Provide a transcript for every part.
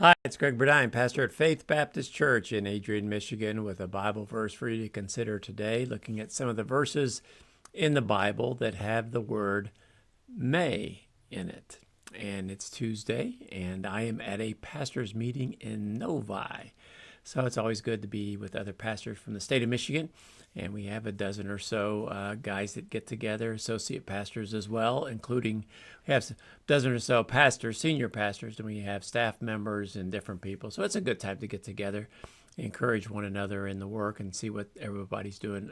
Hi, it's Greg Burdine, pastor at Faith Baptist Church in Adrian, Michigan, with a Bible verse for you to consider today, looking at some of the verses in the Bible that have the word may in it. And it's Tuesday, and I am at a pastor's meeting in Novi. So it's always good to be with other pastors from the state of Michigan. And we have a dozen or so guys that get together, associate pastors as well, including we have a dozen or so pastors, senior pastors, and we have staff members and different people. So it's a good time to get together, encourage one another in the work, and see what everybody's doing,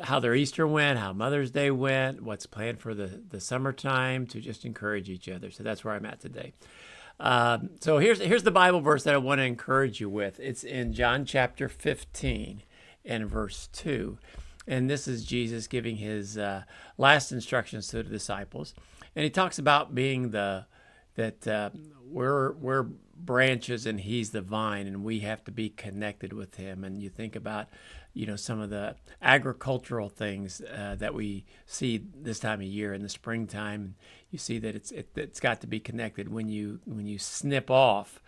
how their Easter went, how Mother's Day went, what's planned for the summertime, to just encourage each other. So that's where I'm at today. So here's the Bible verse that I want to encourage you with. It's in John chapter 15 and verse 2. And this is Jesus giving his last instructions to the disciples. And he talks about being we're branches and he's the vine, and we have to be connected with him. And you think about, some of the agricultural things that we see this time of year in the springtime. You see that it's got to be connected. When you snip off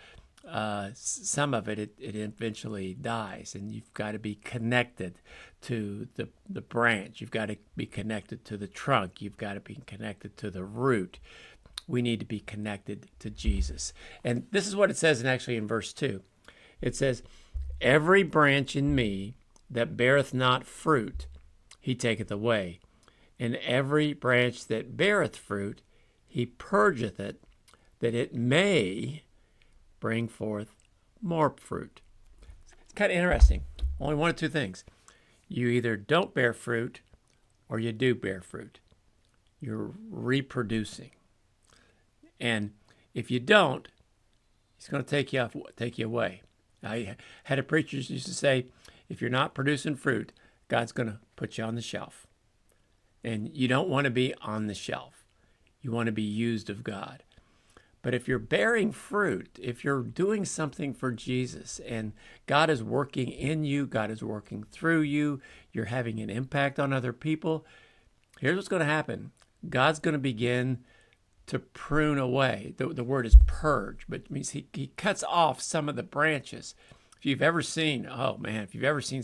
some of it eventually dies, and you've got to be connected to the branch. You've got to be connected to the trunk. You've got to be connected to the root. We need to be connected to Jesus. And this is what it says in verse 2. It says, "Every branch in me that beareth not fruit, he taketh away. And every branch that beareth fruit, he purgeth it, that it may bring forth more fruit." It's kind of interesting. Only one of two things. You either don't bear fruit or you do bear fruit. You're reproducing. And if you don't, he's going to take you away. I had a preacher used to say, if you're not producing fruit, God's going to put you on the shelf. And you don't want to be on the shelf. You want to be used of God. But if you're bearing fruit, if you're doing something for Jesus and God is working in you, God is working through you, you're having an impact on other people, here's what's going to happen. God's going to begin to prune away. The word is purge, but it means he cuts off some of the branches. If you've ever seen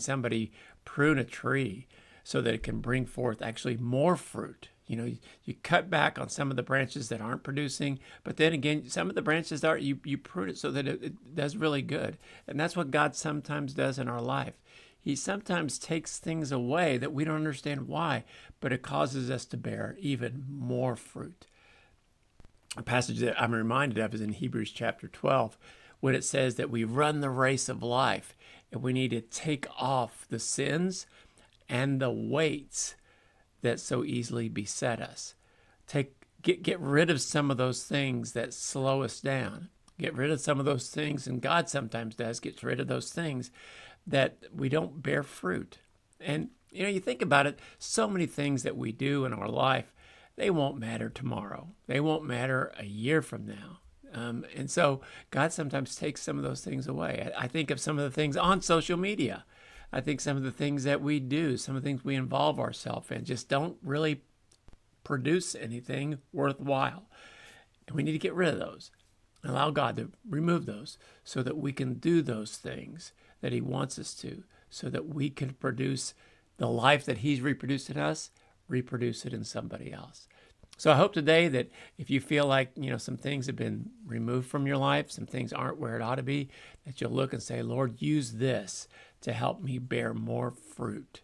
somebody prune a tree so that it can bring forth actually more fruit, you cut back on some of the branches that aren't producing, but then again, some of the branches you prune it so that it does really good. And that's what God sometimes does in our life. He sometimes takes things away that we don't understand why, but it causes us to bear even more fruit. A passage that I'm reminded of is in Hebrews chapter 12, when it says that we run the race of life and we need to take off the sins and the weights that so easily beset us. Get rid of some of those things that slow us down. Get rid of some of those things, and God sometimes gets rid of those things that we don't bear fruit. And you think about it, so many things that we do in our life, they won't matter tomorrow. They won't matter a year from now. And so God sometimes takes some of those things away. I think of some of the things on social media. I think some of the things that we do, some of the things we involve ourselves in, just don't really produce anything worthwhile. And we need to get rid of those. Allow God to remove those so that we can do those things that he wants us to, so that we can produce the life that he's reproduced in us, reproduce it in somebody else. So I hope today that if you feel like, some things have been removed from your life, some things aren't where it ought to be, that you'll look and say, Lord, use this to help me bear more fruit.